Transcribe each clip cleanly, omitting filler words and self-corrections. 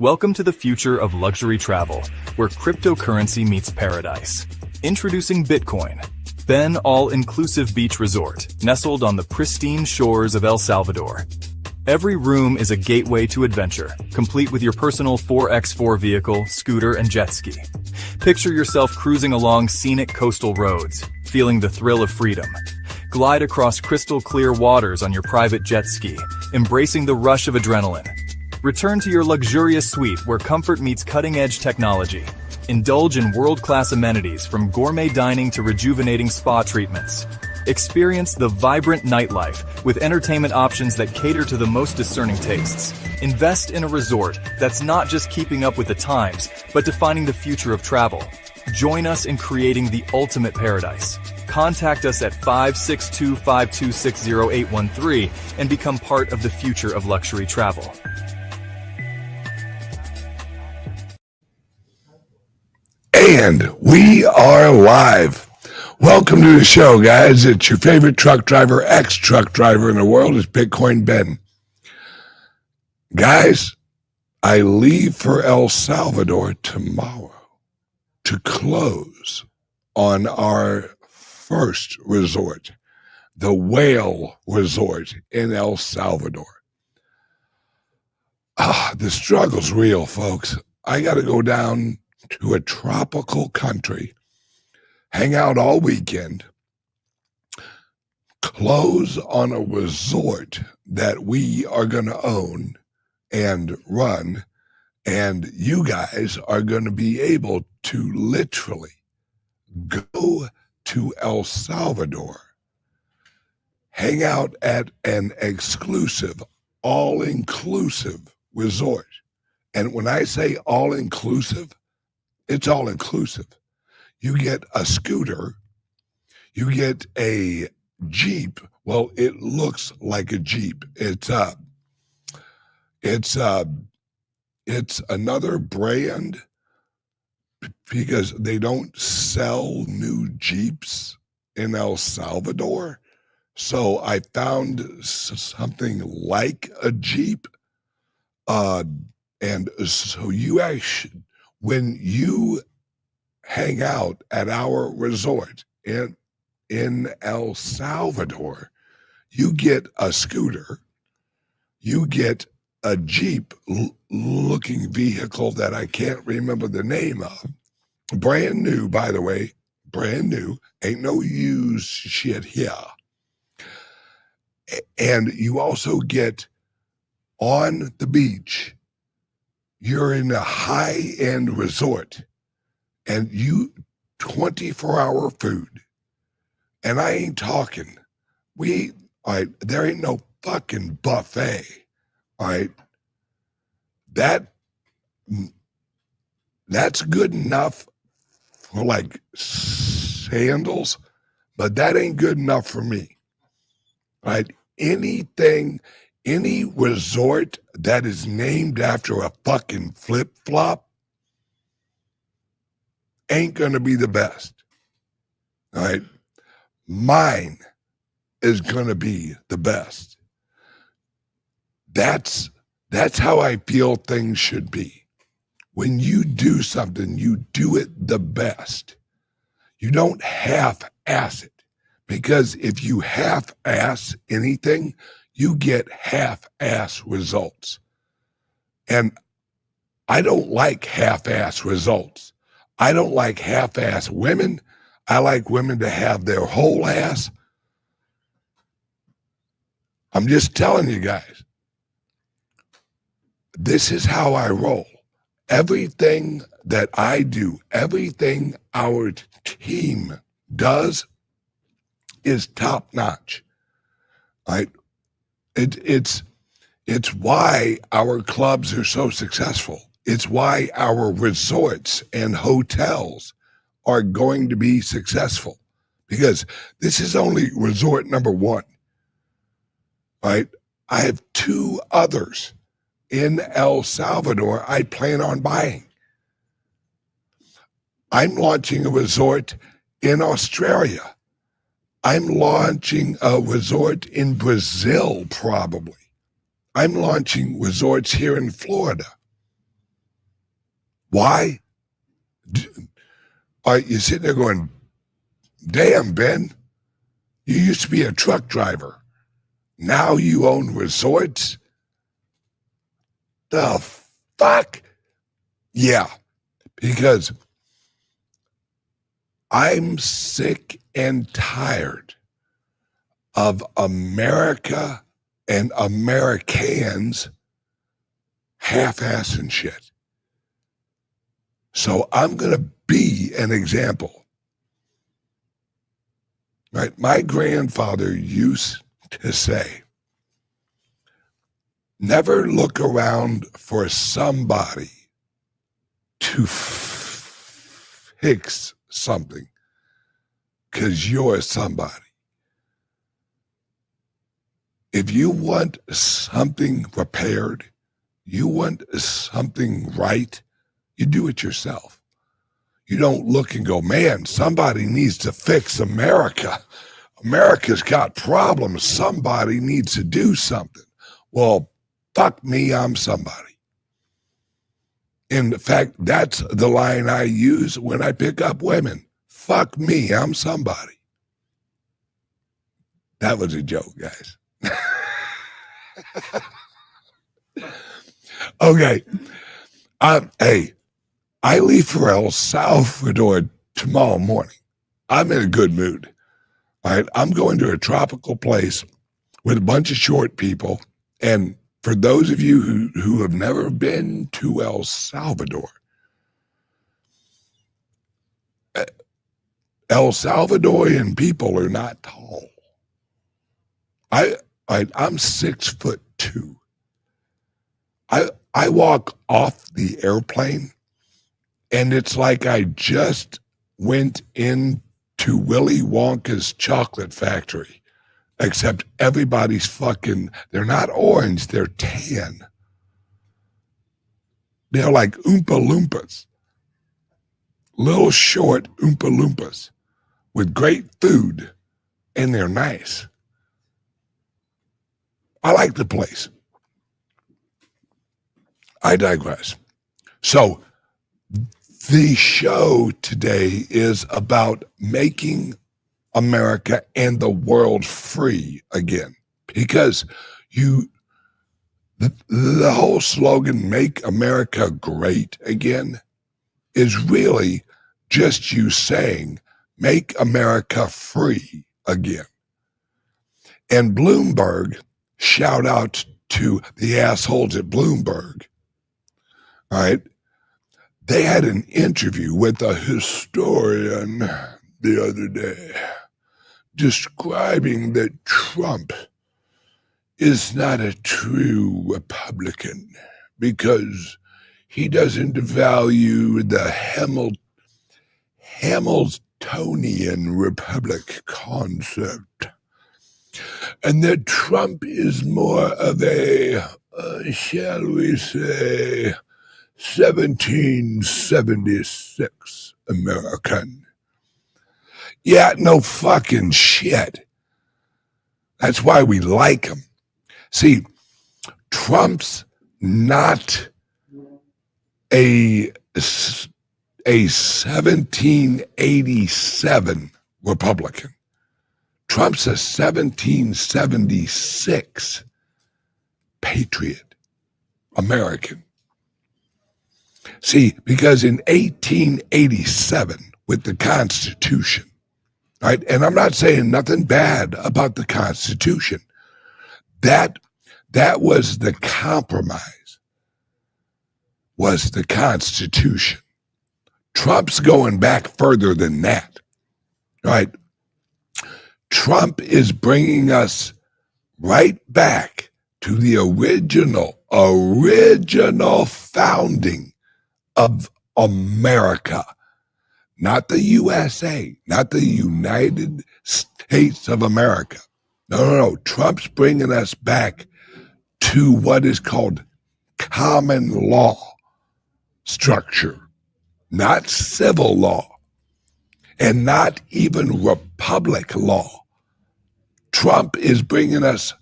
Welcome to the future of luxury travel, where cryptocurrency meets paradise. Introducing Bitcoin, Ben All-Inclusive Beach Resort, nestled on the pristine shores of El Salvador. Every room is a gateway to adventure, complete with your personal 4x4 vehicle, scooter, and jet ski. Picture yourself cruising along scenic coastal roads, feeling the thrill of freedom. Glide across crystal clear waters on your private jet ski, embracing the rush of adrenaline. Return to your luxurious suite where comfort meets cutting-edge technology. Indulge in world-class amenities from gourmet dining to rejuvenating spa treatments. Experience the vibrant nightlife with entertainment options that cater to the most discerning tastes. Invest in a resort that's not just keeping up with the times, but defining the future of travel. Join us in creating the ultimate paradise. Contact us at 562-526-0813 and become part of the future of luxury travel. And we are live. Welcome to the show, guys. It's your favorite truck driver, ex-truck driver in the world is Bitcoin Ben. Guys, I leave for El Salvador tomorrow to close on our first resort, the Whale Resort in El Salvador. The struggle's real, folks. I got to go down to a tropical country, hang out all weekend, close on a resort that we are going to own and run, and you guys are going to be able to literally go to El Salvador, hang out at an exclusive, all-inclusive resort. And when I say all-inclusive, it's all inclusive. You get a scooter, you get a Jeep. Well, it looks like a Jeep. It's another brand because they don't sell new Jeeps in El Salvador. So I found something like a Jeep. And so you actually, when you hang out at our resort in El Salvador, you get a scooter, you get a Jeep looking vehicle that I can't remember the name of. Brand new, by the way, brand new, ain't no used shit here. And you also get on the beach, you're in a high-end resort, and you 24-hour food. And I ain't talking. There ain't no fucking buffet. All right. That's good enough for like sandals, but that ain't good enough for me. All right. Any resort that is named after a fucking flip-flop ain't going to be the best. All right? Mine is going to be the best. That's how I feel things should be. When you do something, you do it the best. You don't half-ass it. Because if you half-ass anything, you get half-ass results. And I don't like half-ass results. I don't like half-ass women. I like women to have their whole ass. I'm just telling you guys, this is how I roll. Everything that I do, everything our team does is top-notch. Right? It's why our clubs are so successful. It's why our resorts and hotels are going to be successful, because this is only resort number one. Right? I have two others in El Salvador I plan on buying. I'm launching a resort in Australia. I'm launching a resort in Brazil, probably. I'm launching resorts here in Florida. Why? All right, you're sitting there going, damn, Ben, you used to be a truck driver. Now you own resorts? The fuck? Yeah, because I'm sick and tired of America and Americans half-assing shit. So I'm going to be an example. Right? My grandfather used to say, never look around for somebody to fix something, because you're somebody. If you want something repaired, you want something right, you do it yourself. You don't look and go, man, somebody needs to fix America. America's got problems. Somebody needs to do something. Well, fuck me, I'm somebody. In fact, that's the line I use when I pick up women. Fuck me, I'm somebody. That was a joke, guys. Okay. Hey, I leave for El Salvador tomorrow morning. I'm in a good mood. All right. I'm going to a tropical place with a bunch of short people. And for those of you who have never been to El Salvador, El Salvadorian people are not tall. I'm 6'2". I walk off the airplane and it's like I just went into Willy Wonka's chocolate factory, except everybody's fucking, they're not orange, they're tan. They're like Oompa Loompas, little short Oompa Loompas with great food, and they're nice. I like the place. I digress. So the show today is about making America and the world free again, because the whole slogan, make America great again, is really just you saying, make America free again. And Bloomberg, shout out to the assholes at Bloomberg, all right? They had an interview with a historian the other day describing that Trump is not a true Republican because he doesn't value the Hamiltonian Republic concept, and that Trump is more of a, shall we say, 1776 American. Yeah, no fucking shit. That's why we like him. See, Trump's not a 1787 Republican. Trump's a 1776 patriot American. See, because in 1887, with the Constitution, right, and I'm not saying nothing bad about the Constitution, that was the compromise, was the Constitution. Trump's going back further than that, right? Trump is bringing us right back to the original founding of America, not the USA, not the United States of America. No. Trump's bringing us back to what is called common law structure, not civil law, and not even republic law. Trump is bringing us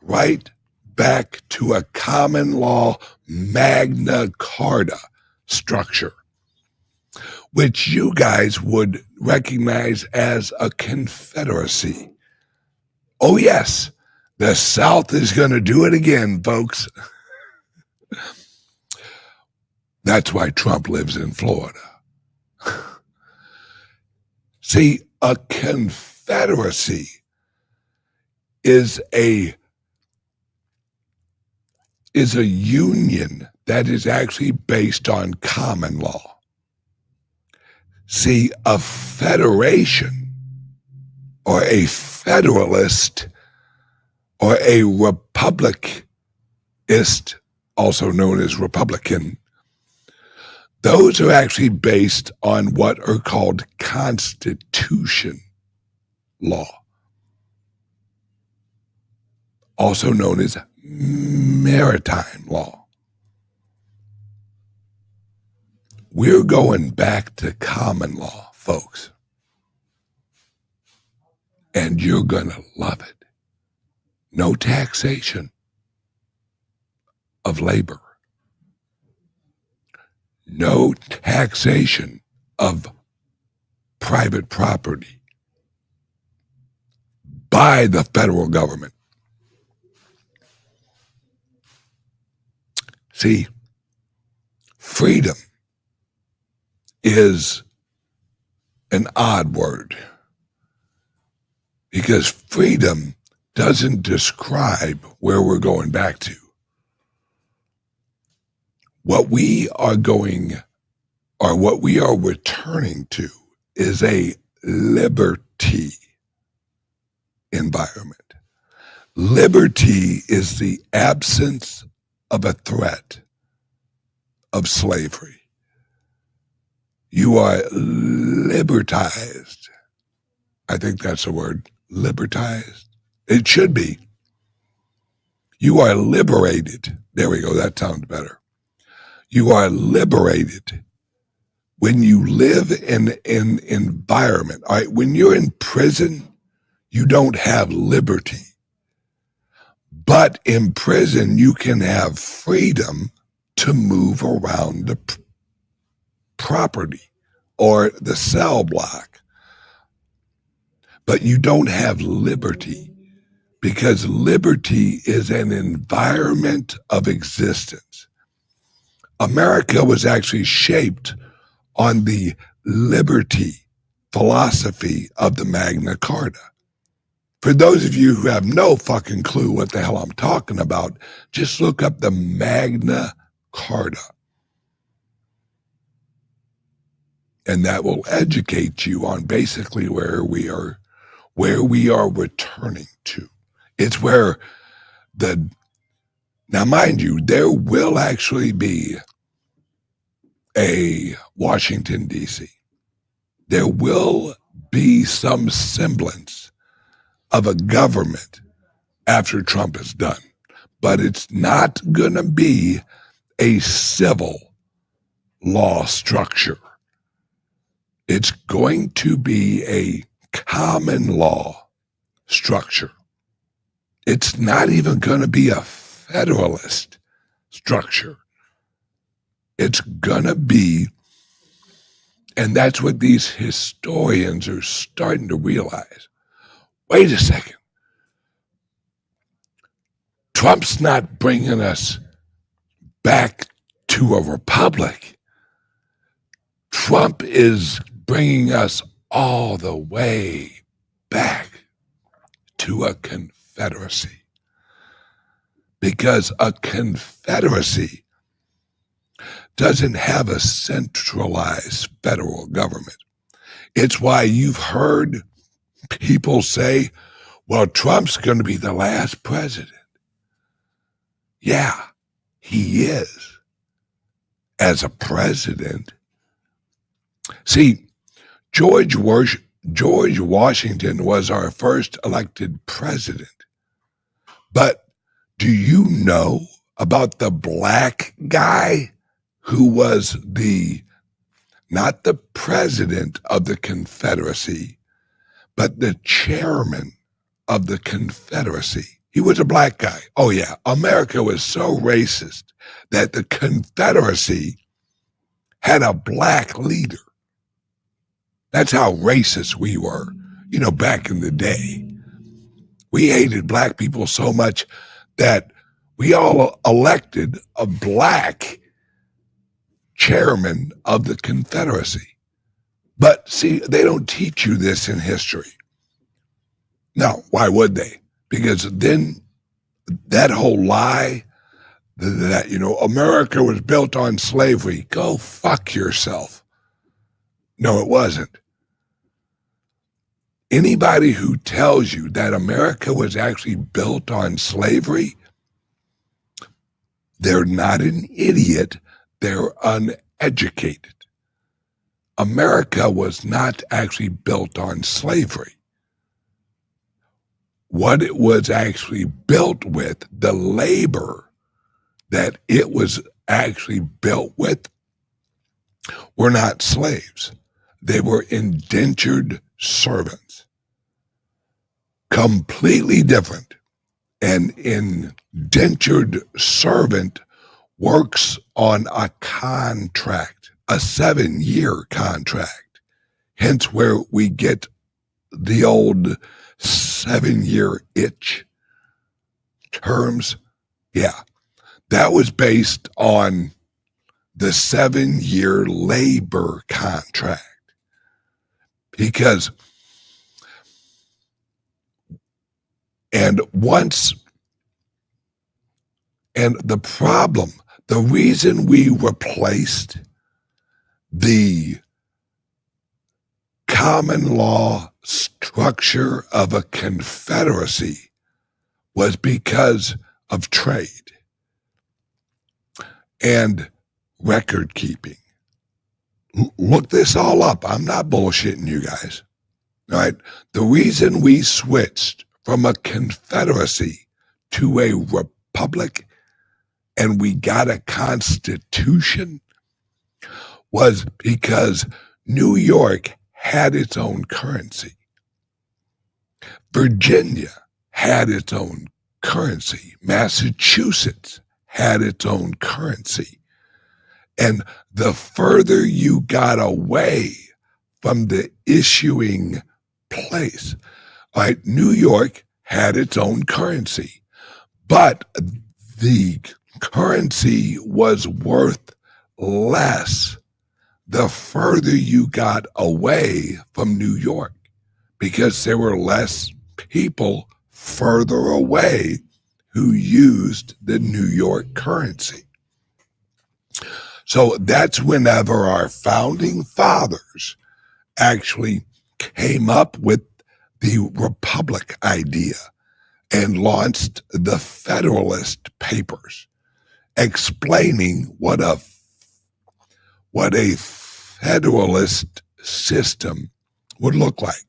right back to a common law Magna Carta structure, which you guys would recognize as a confederacy. Oh, yes, the South is going to do it again, folks. That's why Trump lives in Florida. See, a confederacy is a union that is actually based on common law. See, a federation or a federalist or a republicist, also known as Republican, those are actually based on what are called constitution law, also known as maritime law. We're going back to common law, folks, and you're going to love it. No taxation of labor. No taxation of private property by the federal government. See, freedom is an odd word because freedom doesn't describe where we're going back to. What we are going, or what we are returning to, is a liberty environment. Liberty is the absence of a threat of slavery. You are libertized. I think that's the word, libertized. It should be. You are liberated. There we go. That sounds better. You are liberated when you live in an environment. All right, when you're in prison, you don't have liberty. But in prison, you can have freedom to move around the property or the cell block. But you don't have liberty because liberty is an environment of existence. America was actually shaped on the liberty philosophy of the Magna Carta. For those of you who have no fucking clue what the hell I'm talking about, just look up the Magna Carta. And that will educate you on basically where we are returning to. It's where now mind you, there will actually be a Washington, D.C. There will be some semblance of a government after Trump is done, but it's not going to be a civil law structure. It's going to be a common law structure. It's not even going to be a federalist structure. It's going to be, and that's what these historians are starting to realize. Wait a second. Trump's not bringing us back to a republic. Trump is bringing us all the way back to a confederacy. Because a confederacy doesn't have a centralized federal government. It's why you've heard people say, well, Trump's going to be the last president. Yeah, he is. As a president. See, George Washington was our first elected president. But do you know about the black guy who was not the president of the Confederacy, but the chairman of the Confederacy? He was a black guy. Oh yeah, America was so racist that the Confederacy had a black leader. That's how racist we were, back in the day. We hated black people so much that we all elected a black chairman of the Confederacy. But see, they don't teach you this in history. No, why would they? Because then that whole lie that, America was built on slavery, go fuck yourself. No, it wasn't. Anybody who tells you that America was actually built on slavery, they're not an idiot, they're uneducated. America was not actually built on slavery. What it was actually built with, the labor that it was actually built with, were not slaves. They were indentured servants. Completely different. An indentured servant works on a contract, a 7-year contract, hence where we get the old 7-year itch terms. Yeah, that was based on the 7-year labor contract. Because, and the problem, the reason we replaced the common law structure of a confederacy was because of trade and record keeping. Look this all up. I'm not bullshitting you guys. All right. The reason we switched from a confederacy to a republic and we got a constitution was because New York had its own currency. Virginia had its own currency. Massachusetts had its own currency. And the further you got away from the issuing place, right? New York had its own currency, but the currency was worth less the further you got away from New York, because there were less people further away who used the New York currency. So that's whenever our founding fathers actually came up with the republic idea and launched the Federalist Papers, explaining what a federalist system would look like.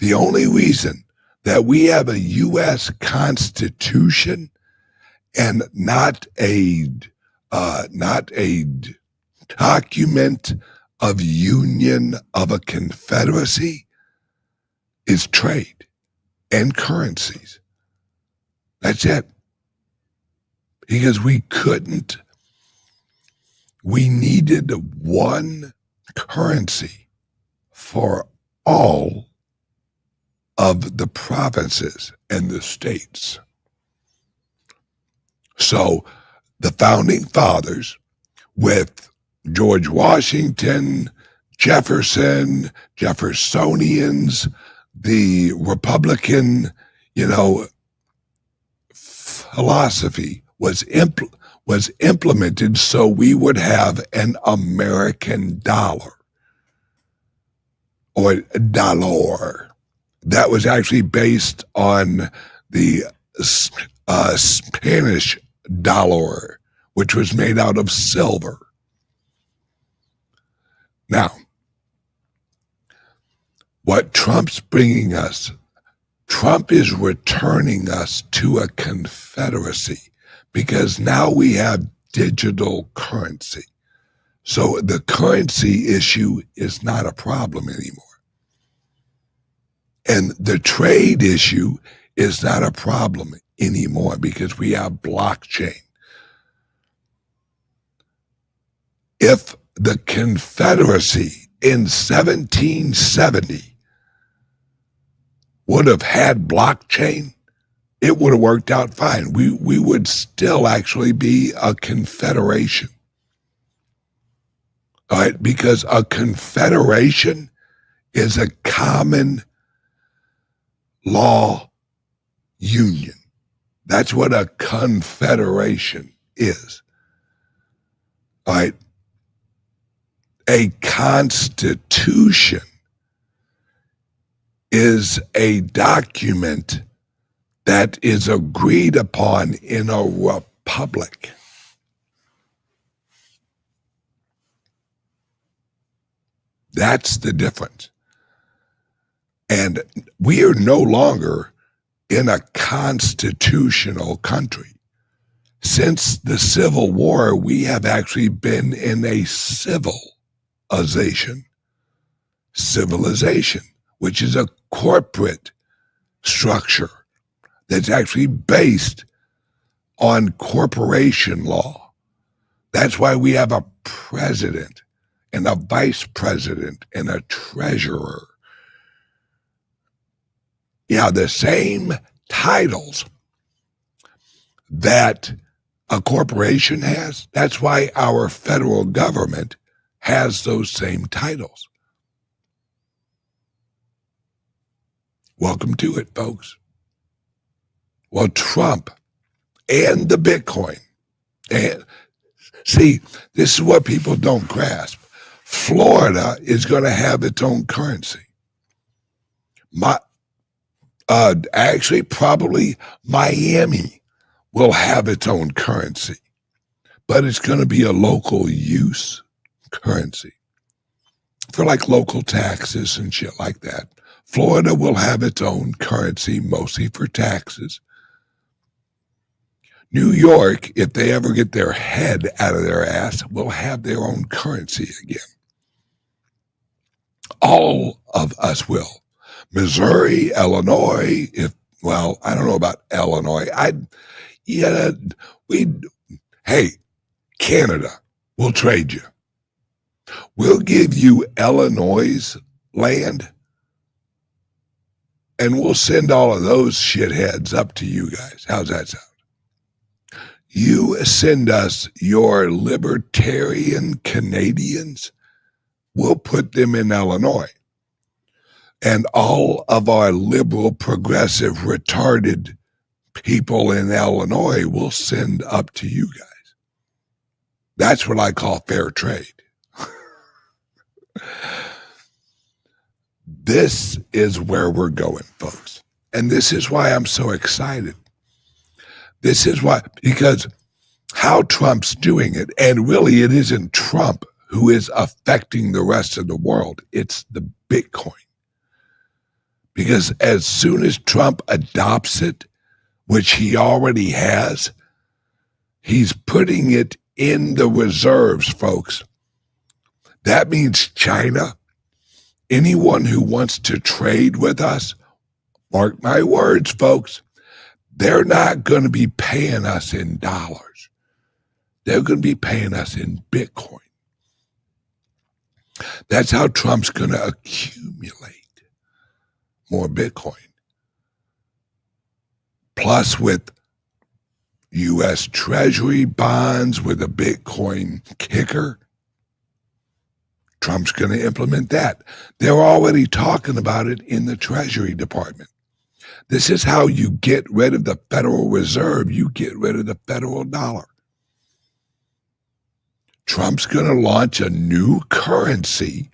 The only reason that we have a U.S. Constitution and not a document of union of a confederacy is trade and currencies. That's it. Because we needed one currency for all of the provinces and the states. So the founding fathers, with George Washington, Jefferson, Jeffersonians, the Republican, philosophy was implemented so we would have an American dollar or dollar that was actually based on the Spanish dollar, which was made out of silver. Now, what Trump's bringing us, Trump is returning us to a confederacy because now we have digital currency. So the currency issue is not a problem anymore. And the trade issue is not a problem anymore because we have blockchain. If the Confederacy in 1770 would have had blockchain, it would have worked out fine. We would still actually be a confederation. All right, because a confederation is a common law union. That's what a confederation is. All right. A constitution is a document that is agreed upon in a republic. That's the difference. And we are no longer in a constitutional country. Since the Civil War, we have actually been in a civilization, which is a corporate structure that's actually based on corporation law. That's why we have a president and a vice president and a treasurer. Yeah, the same titles that a corporation has. That's why our federal government has those same titles. Welcome to it, folks. Well, Trump and the Bitcoin. And see, this is what people don't grasp. Florida is going to have its own currency. Actually, probably Miami will have its own currency, but it's going to be a local use currency for like local taxes and shit like that. Florida will have its own currency, mostly for taxes. New York, if they ever get their head out of their ass, will have their own currency again. All of us will. Missouri, Illinois, I don't know about Illinois. Hey, Canada, we'll trade you. We'll give you Illinois' land, and we'll send all of those shitheads up to you guys. How's that sound? You send us your libertarian Canadians, we'll put them in Illinois. And all of our liberal, progressive, retarded people in Illinois will send up to you guys. That's what I call fair trade. This is where we're going, folks. And this is why I'm so excited. This is why, because how Trump's doing it, and really it isn't Trump who is affecting the rest of the world, it's the Bitcoin. Because as soon as Trump adopts it, which he already has, he's putting it in the reserves, folks. That means China, anyone who wants to trade with us, mark my words, folks, they're not going to be paying us in dollars. They're going to be paying us in Bitcoin. That's how Trump's going to accumulate more Bitcoin. Plus with U.S. Treasury bonds with a Bitcoin kicker, Trump's going to implement that. They're already talking about it in the Treasury Department. This is how you get rid of the Federal Reserve. You get rid of the federal dollar. Trump's going to launch a new currency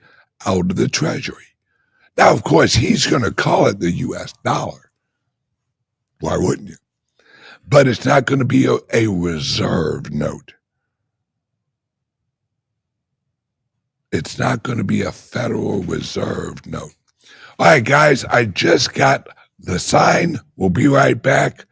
out of the Treasury. Now, of course, he's going to call it the U.S. dollar. Why wouldn't you? But it's not going to be a reserve note. It's not going to be a Federal Reserve note. All right, guys, I just got the sign. We'll be right back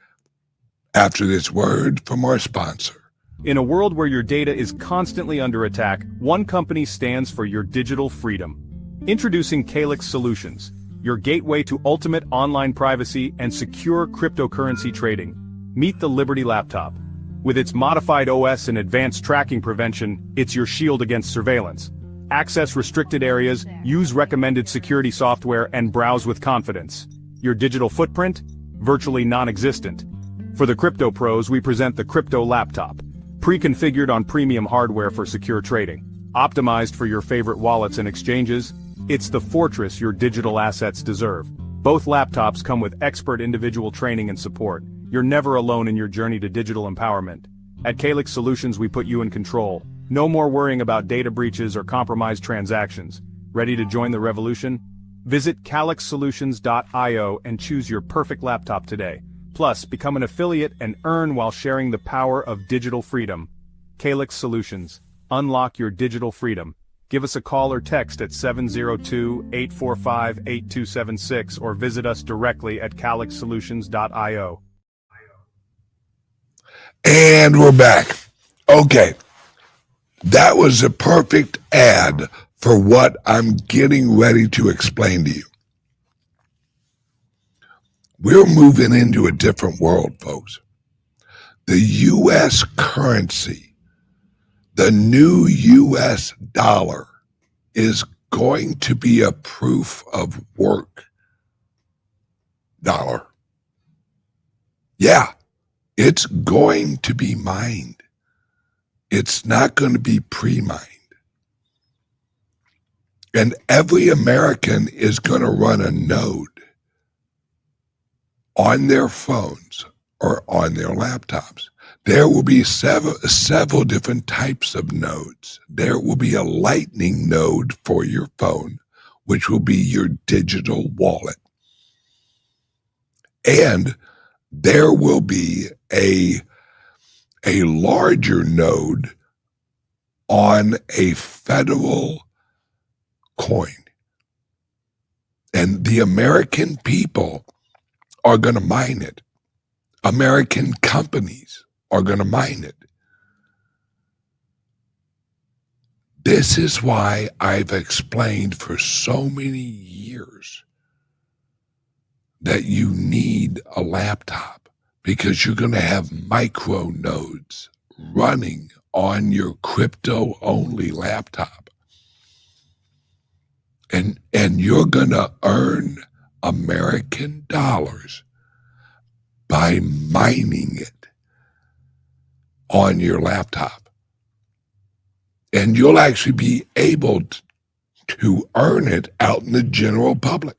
after this word from our sponsor. In a world where your data is constantly under attack, one company stands for your digital freedom. Introducing CALIX Solutions, your gateway to ultimate online privacy and secure cryptocurrency trading. Meet the Liberty laptop. With its modified OS and advanced tracking prevention, it's your shield against surveillance. Access restricted areas, use recommended security software, and browse with confidence. Your digital footprint? Virtually non-existent. For the crypto pros, we present the Crypto Laptop. Pre-configured on premium hardware for secure trading. Optimized for your favorite wallets and exchanges, it's the fortress your digital assets deserve. Both laptops come with expert individual training and support. You're never alone in your journey to digital empowerment. At CALIX Solutions, we put you in control. No more worrying about data breaches or compromised transactions. Ready to join the revolution? Visit calixsolutions.io and choose your perfect laptop today. Plus, become an affiliate and earn while sharing the power of digital freedom. CALIX Solutions. Unlock your digital freedom. Give us a call or text at 702-845-8276 or visit us directly at calixsolutions.io. And we're back. Okay. That was a perfect ad for what I'm getting ready to explain to you. We're moving into a different world, folks. The U.S. currency, the new U.S. dollar, is going to be a proof of work dollar. Yeah, it's going to be mined. It's not going to be pre-mined. And every American is going to run a node on their phones or on their laptops. There will be several different types of nodes. There will be a lightning node for your phone, which will be your digital wallet. And there will be a larger node on a federal coin. And the American people are going to mine it. American companies are going to mine it. This is why I've explained for so many years that you need a laptop, because you're going to have micro nodes running on your crypto-only laptop. And you're going to earn American dollars by mining it on your laptop. And you'll actually be able to earn it out in the general public.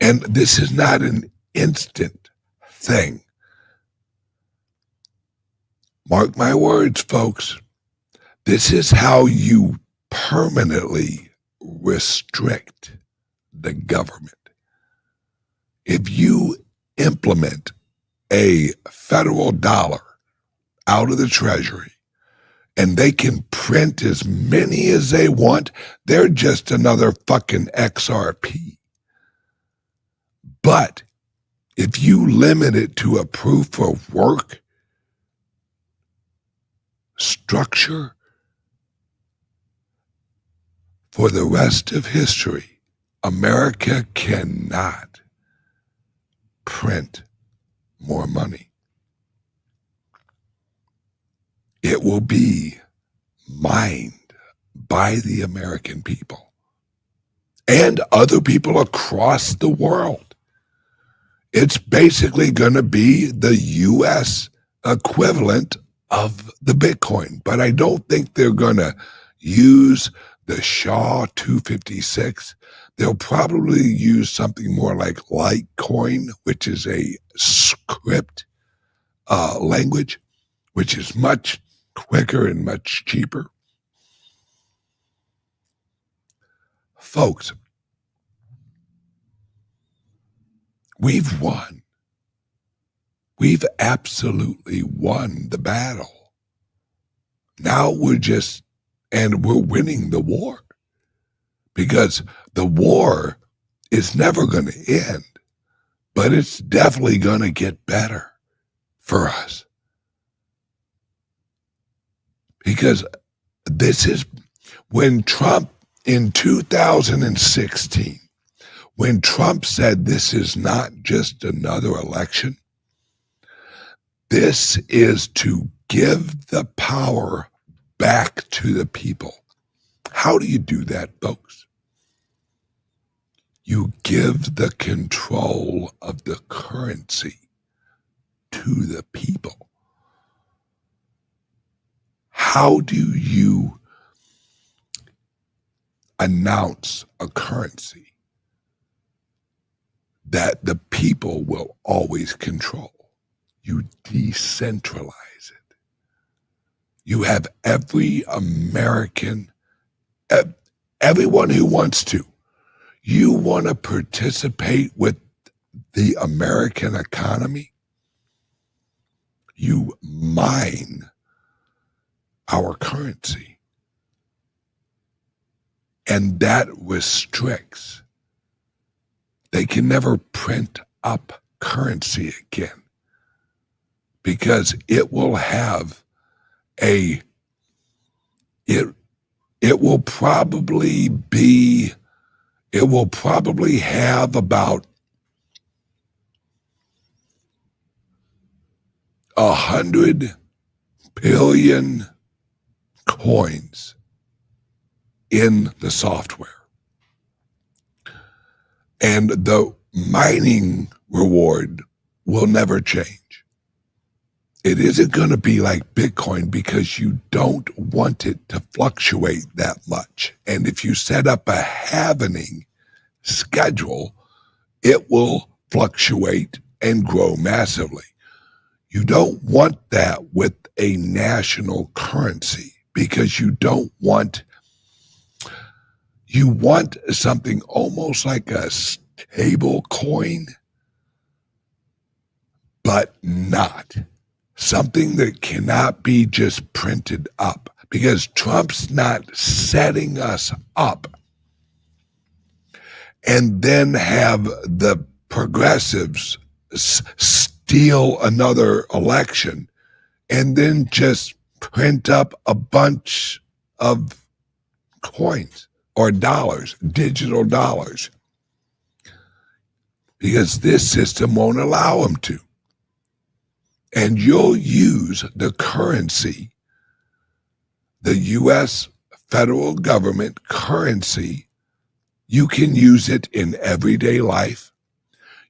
And this is not an instant thing. Mark my words, folks. This is how you permanently restrict the government. If you implement a federal dollar out of the Treasury and they can print as many as they want, they're just another fucking XRP. But if you limit it to a proof of work structure, for the rest of history, America cannot print more money. It will be mined by the American people and other people across the world. It's basically going to be the U.S. equivalent of the Bitcoin, but I don't think they're going to use the SHA-256. They'll probably use something more like Litecoin, which is a script language, which is much quicker and much cheaper. Folks, we've won. We've absolutely won the battle. Now we're winning the war, because the war is never going to end, but it's definitely going to get better for us. Because this is when Trump in 2016, when Trump said this is not just another election, This is to give the power back to the people. How do you do that, folks? You give the control of the currency to the people. How do you announce a currency that the people will always control? You decentralize it. You have every American, everyone who wants to. You want to participate with the American economy? You mine our currency. And that restricts. They can never print up currency again because it will have it will probably have about 100 billion coins in the software. And the mining reward will never change. It isn't going to be like Bitcoin because you don't want it to fluctuate that much. And if you set up a halvening schedule, it will fluctuate and grow massively. You don't want that with a national currency because you want something almost like a stable coin, but not. Something that cannot be just printed up because Trump's not setting us up and then have the progressives steal another election and then just print up a bunch of coins or dollars, digital dollars, because this system won't allow them to. And you'll use the currency, the U.S. federal government currency. You can use it in everyday life.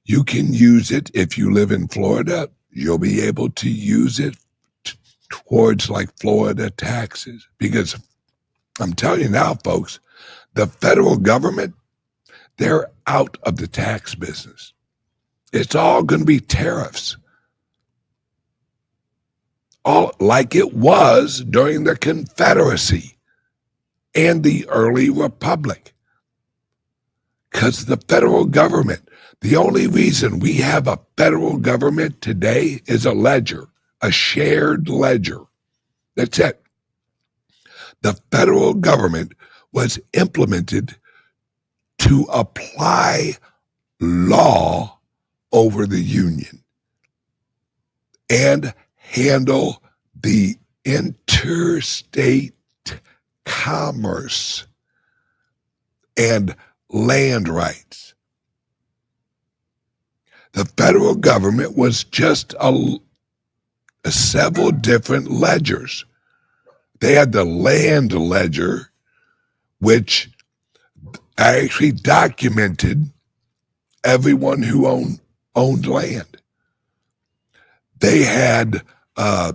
You can use it if you live in Florida. You'll be able to use it towards like Florida taxes. Because I'm telling you now, folks, the federal government, they're out of the tax business. It's all going to be tariffs. All like it was during the Confederacy and the early Republic. Because the federal government, the only reason we have a federal government today is a ledger, a shared ledger. That's it. The federal government was implemented to apply law over the union and handle the interstate commerce and land rights. The federal government was just several different ledgers. They had the land ledger, which actually documented everyone who owned land. They had a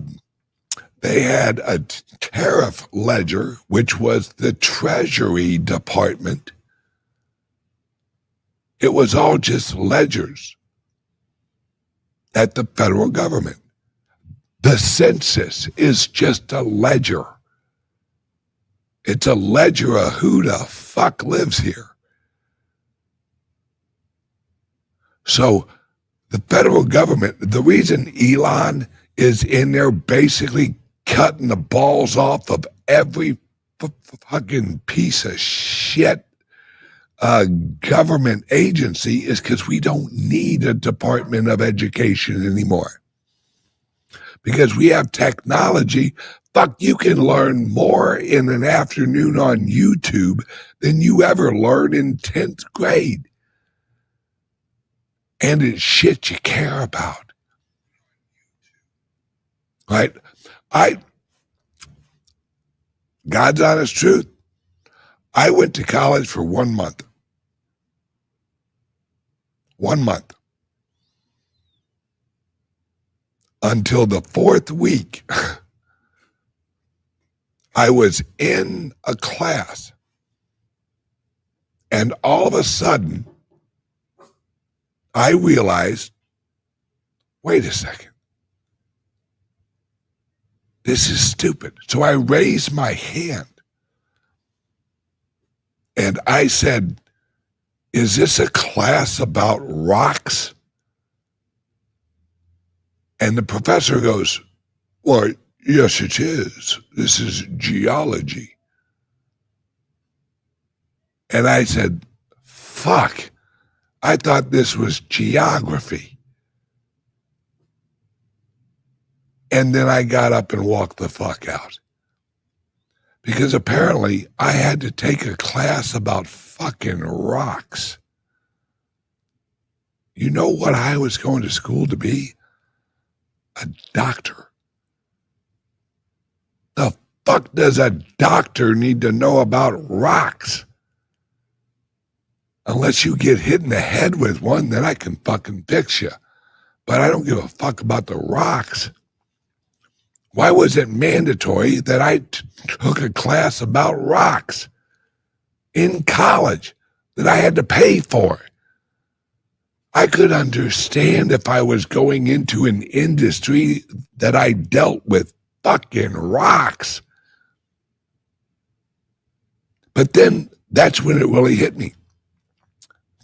tariff ledger, which was the Treasury Department. It was all just ledgers at the federal government. The census is just a ledger. It's a ledger of who the fuck lives here. So the federal government, the reason Elon is in there basically cutting the balls off of every fucking piece of shit government agency is because we don't need a Department of Education anymore. Because we have technology. Fuck, you can learn more in an afternoon on YouTube than you ever learned in 10th grade. And it's shit you care about. right? God's honest truth, I went to college for 1 month. 1 month. Until the 4th week, I was in a class, and all of a sudden, I realized, wait a second, this is stupid. So I raised my hand, and I said, is this a class about rocks? And the professor goes, well, yes, it is. This is geology. And I said, fuck, I thought this was geography. And then I got up and walked the fuck out. Because apparently I had to take a class about fucking rocks. You know what I was going to school to be? A doctor. The fuck does a doctor need to know about rocks? Unless you get hit in the head with one, then I can fucking fix you. But I don't give a fuck about the rocks. Why was it mandatory that I took a class about rocks in college that I had to pay for? I could understand if I was going into an industry that I dealt with fucking rocks. But then that's when it really hit me.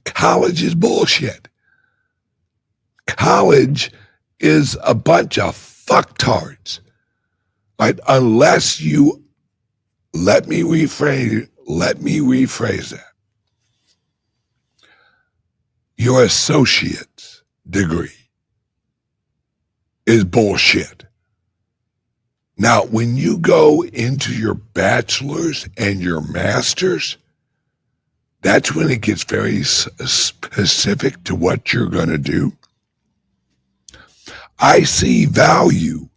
College is bullshit. College is a bunch of fucktards. Right? Unless you, let me rephrase that. Your associate's degree is bullshit. Now, when you go into your bachelor's and your master's, that's when it gets very specific to what you're going to do. I see value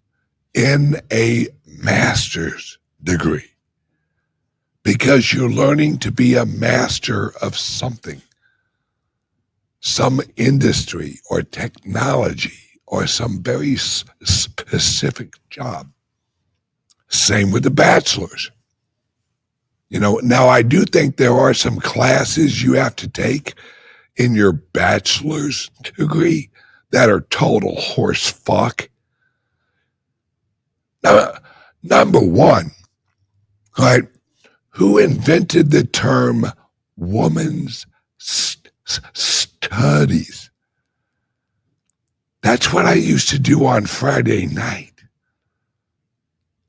in a master's degree because you're learning to be a master of something. Some industry or technology or some very specific job. Same with the bachelor's. You know, now I do think there are some classes you have to take in your bachelor's degree that are total horse fuck. Now, number one, right? Who invented the term woman's studies? That's what I used to do on Friday night.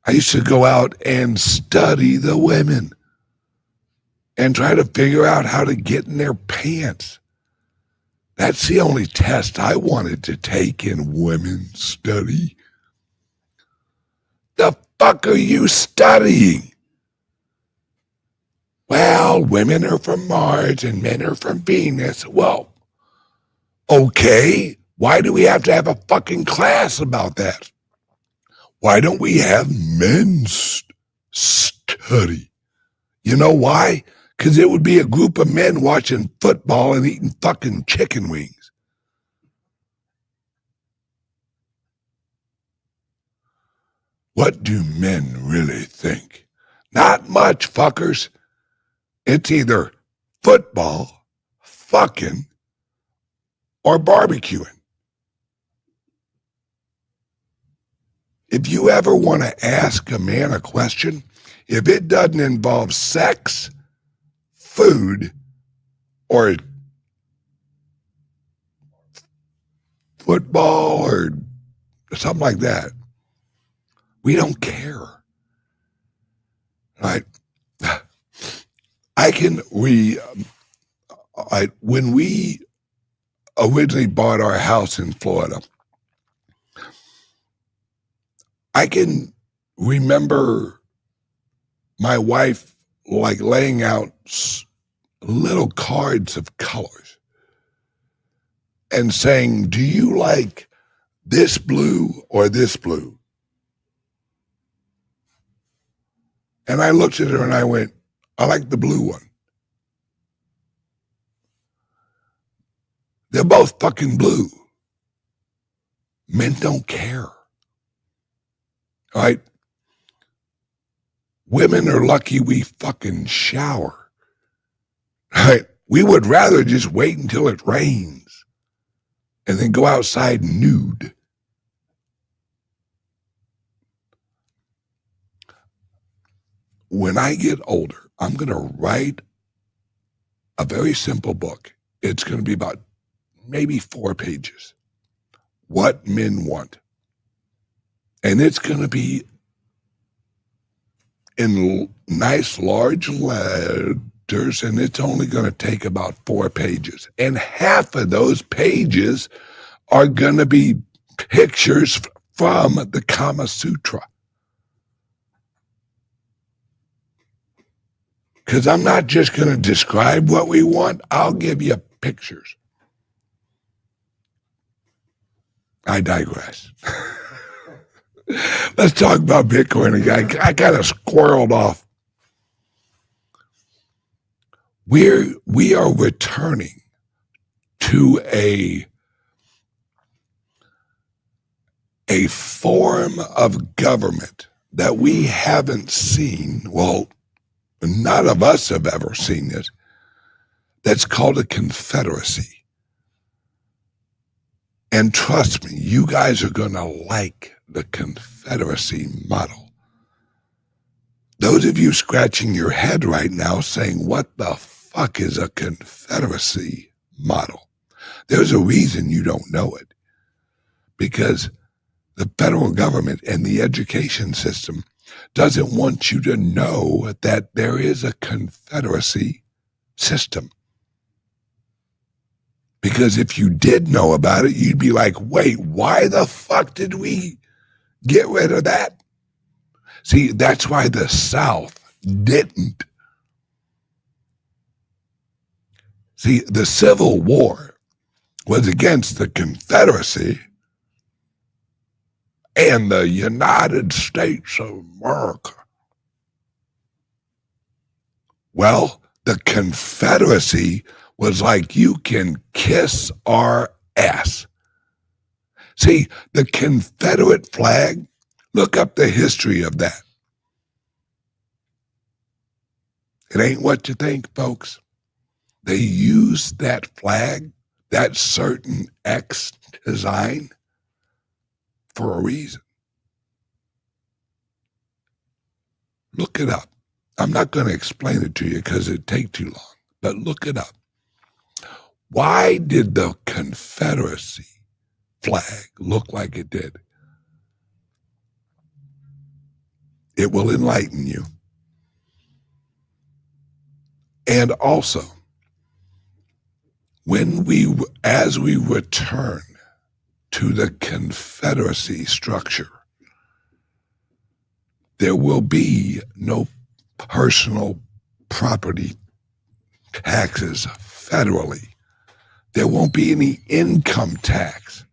I used to go out and study the women and try to figure out how to get in their pants. That's the only test I wanted to take in women's study. The fuck are you studying? Well, women are from Mars and men are from Venus. Well, okay, why do we have to have a fucking class about that? Why don't we have men's study? You know why? Because it would be a group of men watching football and eating fucking chicken wings. What do men really think? Not much, fuckers. It's either football, fucking, or barbecuing. If you ever want to ask a man a question, if it doesn't involve sex, food, or football, or something like that, we don't care. Right? When we originally bought our house in Florida, I can remember my wife like laying out little cards of colors and saying, do you like this blue or this blue? And I looked at her and I went, I like the blue one. They're both fucking blue. Men don't care. All right? Women are lucky we fucking shower. All right? We would rather just wait until it rains and then go outside nude. When I get older, I'm going to write a very simple book. It's going to be about maybe 4 pages. What men want. And it's going to be in nice large letters, and it's only going to take about 4 pages. And half of those pages are going to be pictures from the Kama Sutra. Because I'm not just going to describe what we want, I'll give you pictures. I digress. Let's talk about Bitcoin again. I kind of squirreled off. We are returning to a form of government that we haven't seen. Well, none of us have ever seen it. That's called a confederacy. And trust me, you guys are going to like the confederacy model. Those of you scratching your head right now saying, what the fuck is a confederacy model? There's a reason you don't know it. Because the federal government and the education system doesn't want you to know that there is a confederacy system. Because if you did know about it, you'd be like, wait, why the fuck did we get rid of that? See, that's why the South didn't. See, the Civil War was against the Confederacy and the United States of America. Well, the Confederacy was like, you can kiss our ass. See, the Confederate flag, look up the history of that. It ain't what you think, folks. They used that flag, that certain X design, for a reason. Look it up. I'm not going to explain it to you because it'd take too long, but look it up. Why did the Confederacy flag look like it did? It will enlighten you. And also, as we return to the Confederacy structure, there will be no personal property taxes federally. There won't be any income tax.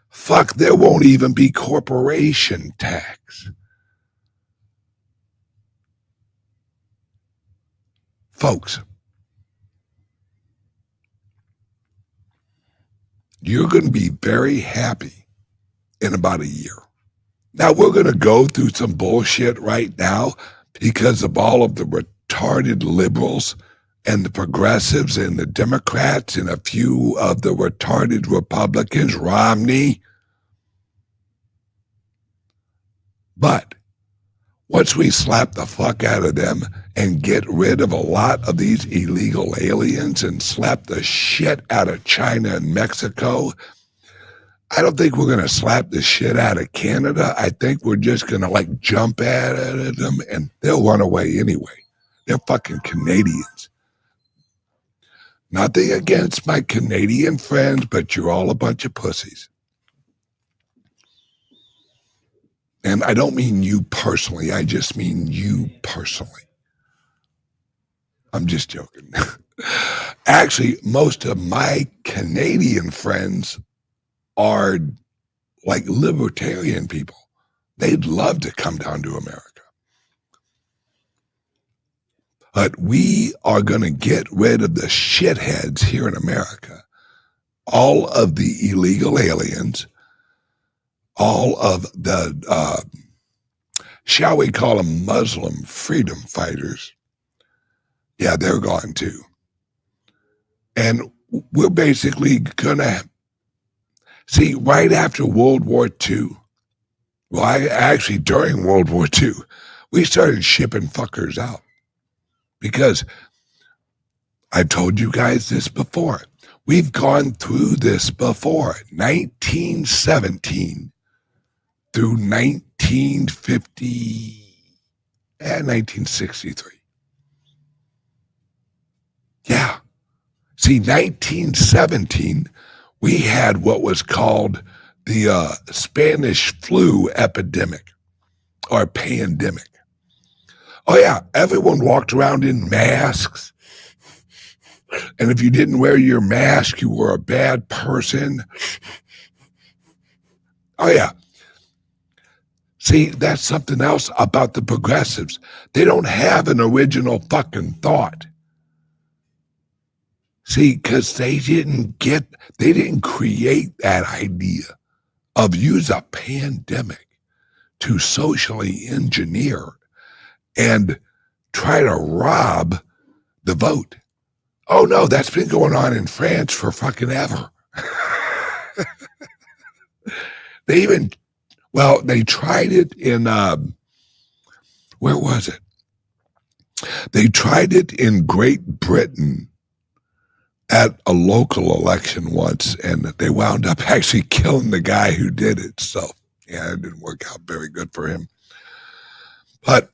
Fuck, there won't even be corporation tax. Folks, you're going to be very happy in about a year. Now, we're going to go through some bullshit right now because of all of the retarded liberals and the progressives and the Democrats and a few of the retarded Republicans, Romney. But once we slap the fuck out of them and get rid of a lot of these illegal aliens and slap the shit out of China and Mexico, I don't think we're going to slap the shit out of Canada. I think we're just going to like jump at them and they'll run away anyway. They're fucking Canadians. Nothing against my Canadian friends, but you're all a bunch of pussies. And I don't mean you personally. I just mean you personally. I'm just joking. Actually, most of my Canadian friends are like libertarian people. They'd love to come down to America. But we are going to get rid of the shitheads here in America. All of the illegal aliens, all of the, shall we call them Muslim freedom fighters? Yeah, they're gone too. And we're basically going to see right after World War II, well, actually during World War II, we started shipping fuckers out. Because I've told you guys this before. We've gone through this before. 1917 through 1950 and 1963. Yeah. See, 1917, we had what was called the Spanish flu epidemic or pandemic. Oh, yeah, everyone walked around in masks. And if you didn't wear your mask, you were a bad person. Oh, yeah. See, that's something else about the progressives. They don't have an original fucking thought. See, because they didn't create that idea of use a pandemic to socially engineer and try to rob the vote. Oh no, that's been going on in France for fucking ever. They tried it in, where was it? They tried it in Great Britain at a local election once, and they wound up actually killing the guy who did it. So, yeah, it didn't work out very good for him. But,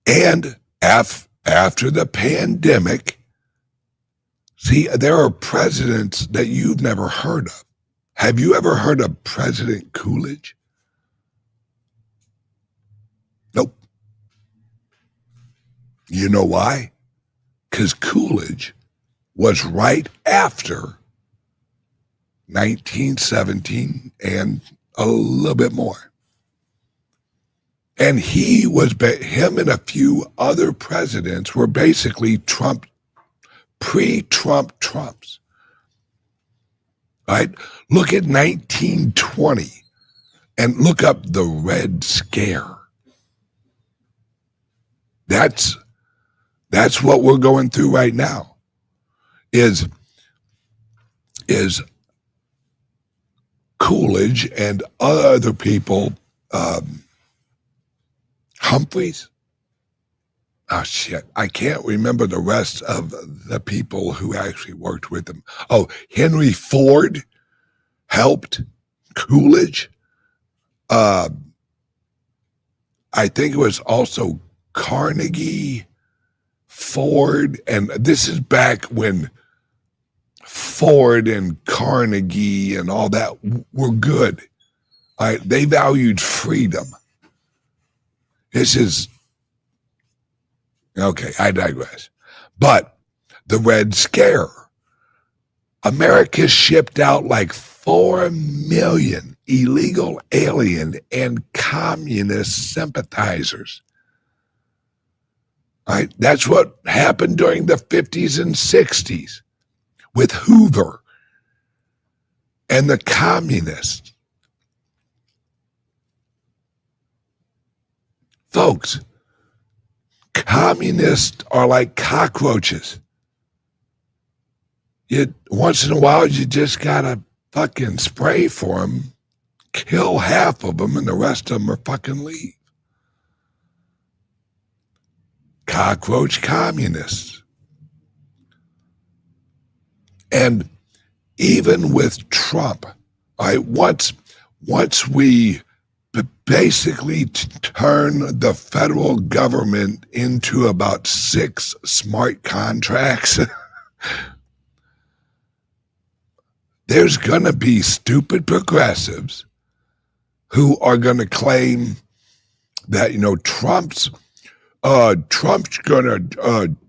and after the pandemic, see, there are presidents that you've never heard of. Have you ever heard of President Coolidge? Nope. You know why? Because Coolidge was right after 1917 and a little bit more. And him and a few other presidents were basically pre-Trump Trumps. Right? Look at 1920 and look up the Red Scare. That's what we're going through right now. Is Coolidge and other people, Humphreys? Oh, shit. I can't remember the rest of the people who actually worked with him. Oh, Henry Ford helped Coolidge. I think it was also Carnegie, Ford, and this is back when Ford and Carnegie and all that were good. All right, they valued freedom. This is, okay, I digress. But the Red Scare, America shipped out like 4 million illegal alien and communist sympathizers. All right, that's what happened during the 50s and 60s with Hoover and the communists. Folks, communists are like cockroaches. Once in a while, you just gotta fucking spray for them, kill half of them, and the rest of them are fucking leave. Cockroach communists. And even with Trump, once we basically turn the federal government into about 6 smart contracts, there's going to be stupid progressives who are going to claim that,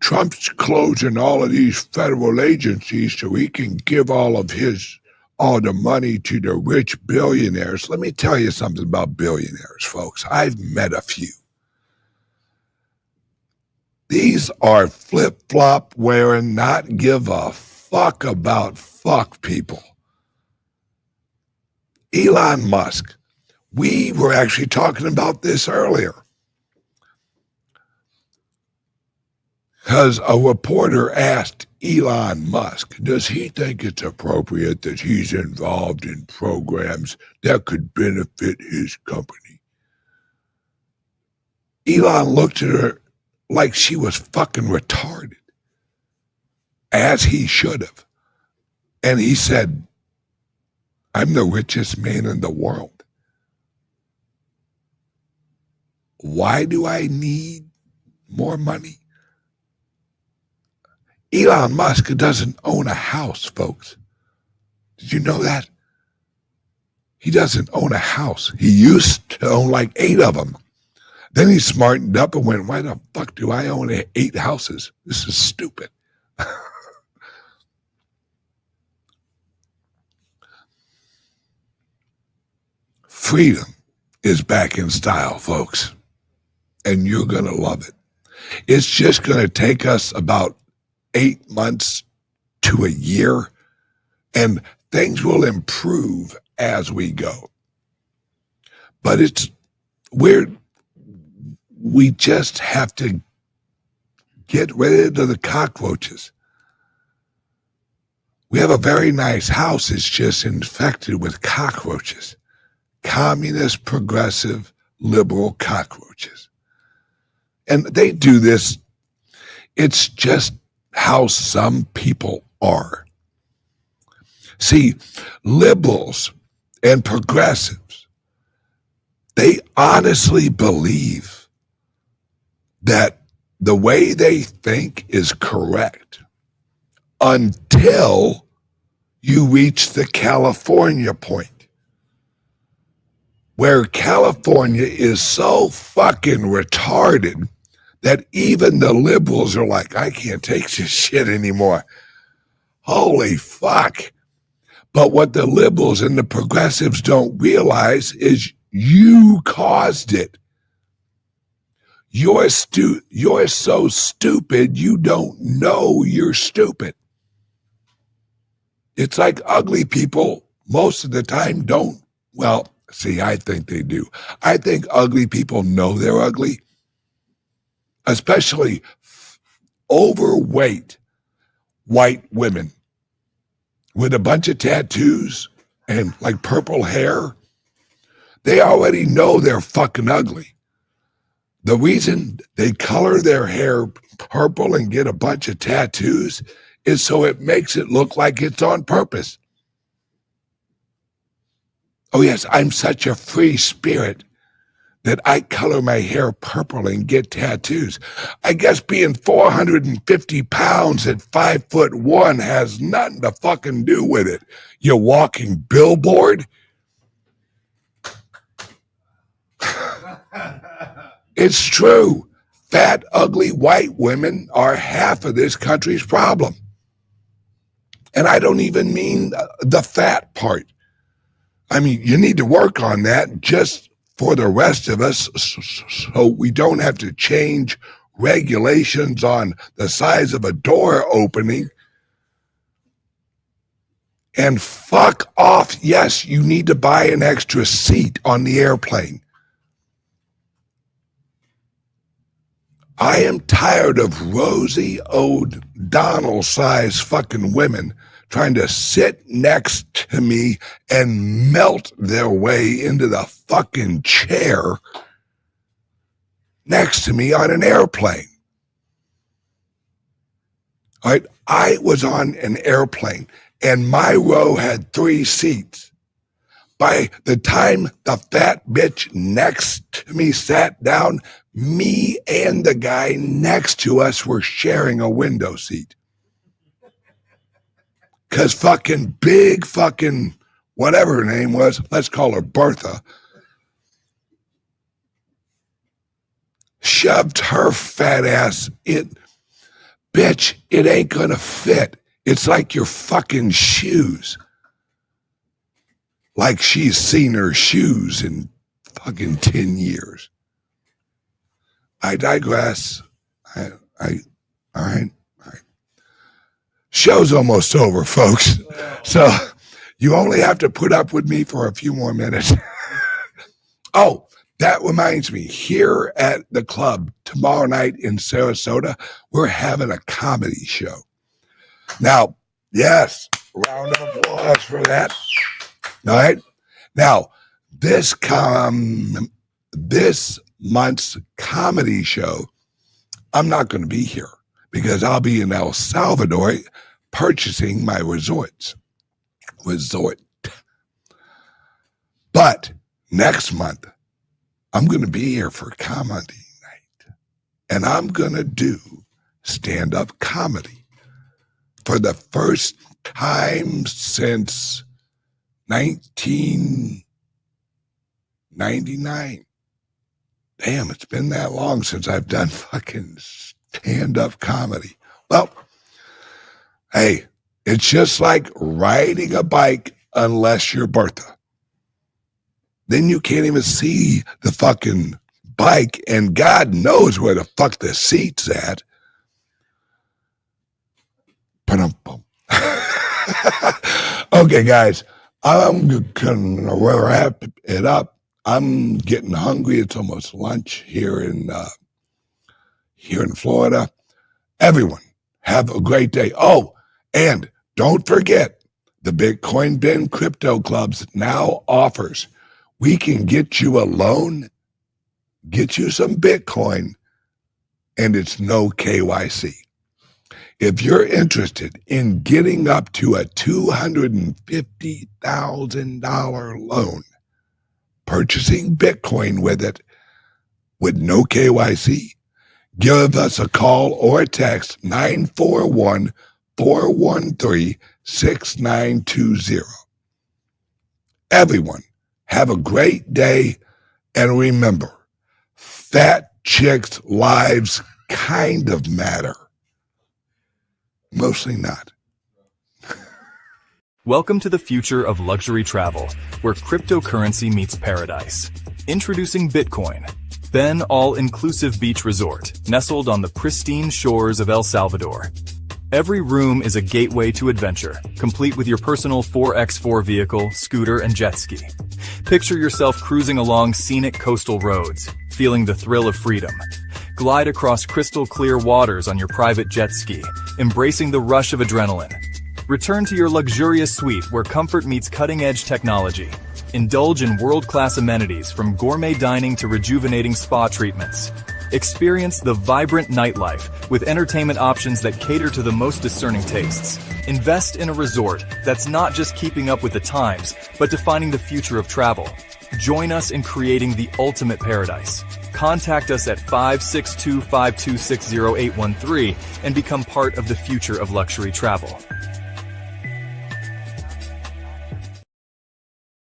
Trump's closing all of these federal agencies so he can give all the money to the rich billionaires. Let me tell you something about billionaires, folks. I've met a few. These are flip-flop wearing, not give a fuck about fuck people. Elon Musk. We were actually talking about this earlier. Because a reporter asked Elon Musk, does he think it's appropriate that he's involved in programs that could benefit his company? Elon looked at her like she was fucking retarded, as he should have. And he said, I'm the richest man in the world. Why do I need more money? Elon Musk doesn't own a house, folks. Did you know that? He doesn't own a house. He used to own like 8 of them. Then he smartened up and went, why the fuck do I own 8 houses? This is stupid. Freedom is back in style, folks. And you're going to love it. It's just going to take us about 8 months to a year, and things will improve as we go. But we just have to get rid of the cockroaches. We have a very nice house. It's just infected with cockroaches. Communist, progressive, liberal cockroaches. And they do this. It's just how some people are. See, liberals and progressives, they honestly believe that the way they think is correct until you reach the California point, where California is so fucking retarded that even the liberals are like, I can't take this shit anymore. Holy fuck. But what the liberals and the progressives don't realize is you caused it. You're so stupid, you don't know you're stupid. It's like ugly people most of the time don't. Well, see, I think they do. I think ugly people know they're ugly. Especially overweight white women with a bunch of tattoos and like purple hair. They already know they're fucking ugly. The reason they color their hair purple and get a bunch of tattoos is so it makes it look like it's on purpose. Oh yes, I'm such a free spirit that I color my hair purple and get tattoos. I guess being 450 pounds at 5'1" has nothing to fucking do with it. You walking billboard? It's true. Fat, ugly white women are half of this country's problem. And I don't even mean the fat part. I mean, you need to work on that just for the rest of us so we don't have to change regulations on the size of a door opening. And fuck off. Yes, you need to buy an extra seat on the airplane. I am tired of Rosie O'Donnell-sized fucking women trying to sit next to me and melt their way into the fucking chair next to me on an airplane. All right, I was on an airplane and my row had 3 seats. By the time the fat bitch next to me sat down, me and the guy next to us were sharing a window seat. Because fucking big fucking whatever her name was, let's call her Bertha, shoved her fat ass in. Bitch, it ain't gonna fit. It's like your fucking shoes. Like she's seen her shoes in fucking 10 years. I digress. All right. Show's almost over, folks. So you only have to put up with me for a few more minutes. Oh, that reminds me, here at the club tomorrow night in Sarasota, we're having a comedy show. Now, yes, round of applause for that. All right. Now, this month's comedy show, I'm not going to be here because I'll be in El Salvador purchasing my resort. But next month, I'm going to be here for comedy night, and I'm going to do stand-up comedy for the first time since 1999. Damn, it's been that long since I've done fucking stand-up comedy. Well, hey, it's just like riding a bike unless you're Bertha. Then you can't even see the fucking bike, and God knows where the fuck the seat's at. Okay, guys, I'm gonna wrap it up. I'm getting hungry. It's almost lunch here in Florida. Everyone, have a great day. Oh, and don't forget, the Bitcoin Bin Crypto Clubs now offers. We can get you a loan, get you some Bitcoin, and it's no KYC. If you're interested in getting up to a $250,000 loan, purchasing Bitcoin with it with no KYC, give us a call or a text 941-413-6920. Everyone, have a great day, and remember, fat chicks' lives kind of matter. Mostly not. Welcome to the future of luxury travel, where cryptocurrency meets paradise. Introducing Bitcoin, Ben all-inclusive beach resort, nestled on the pristine shores of El Salvador. Every room is a gateway to adventure, complete with your personal 4x4 vehicle, scooter, and jet ski. Picture yourself cruising along scenic coastal roads, feeling the thrill of freedom. Glide across crystal clear waters on your private jet ski, embracing the rush of adrenaline. Return to your luxurious suite where comfort meets cutting-edge technology. Indulge in world-class amenities from gourmet dining to rejuvenating spa treatments. Experience the vibrant nightlife with entertainment options that cater to the most discerning tastes. Invest in a resort that's not just keeping up with the times, but defining the future of travel. Join us in creating the ultimate paradise. Contact us at 562-526-0813 and become part of the future of luxury travel.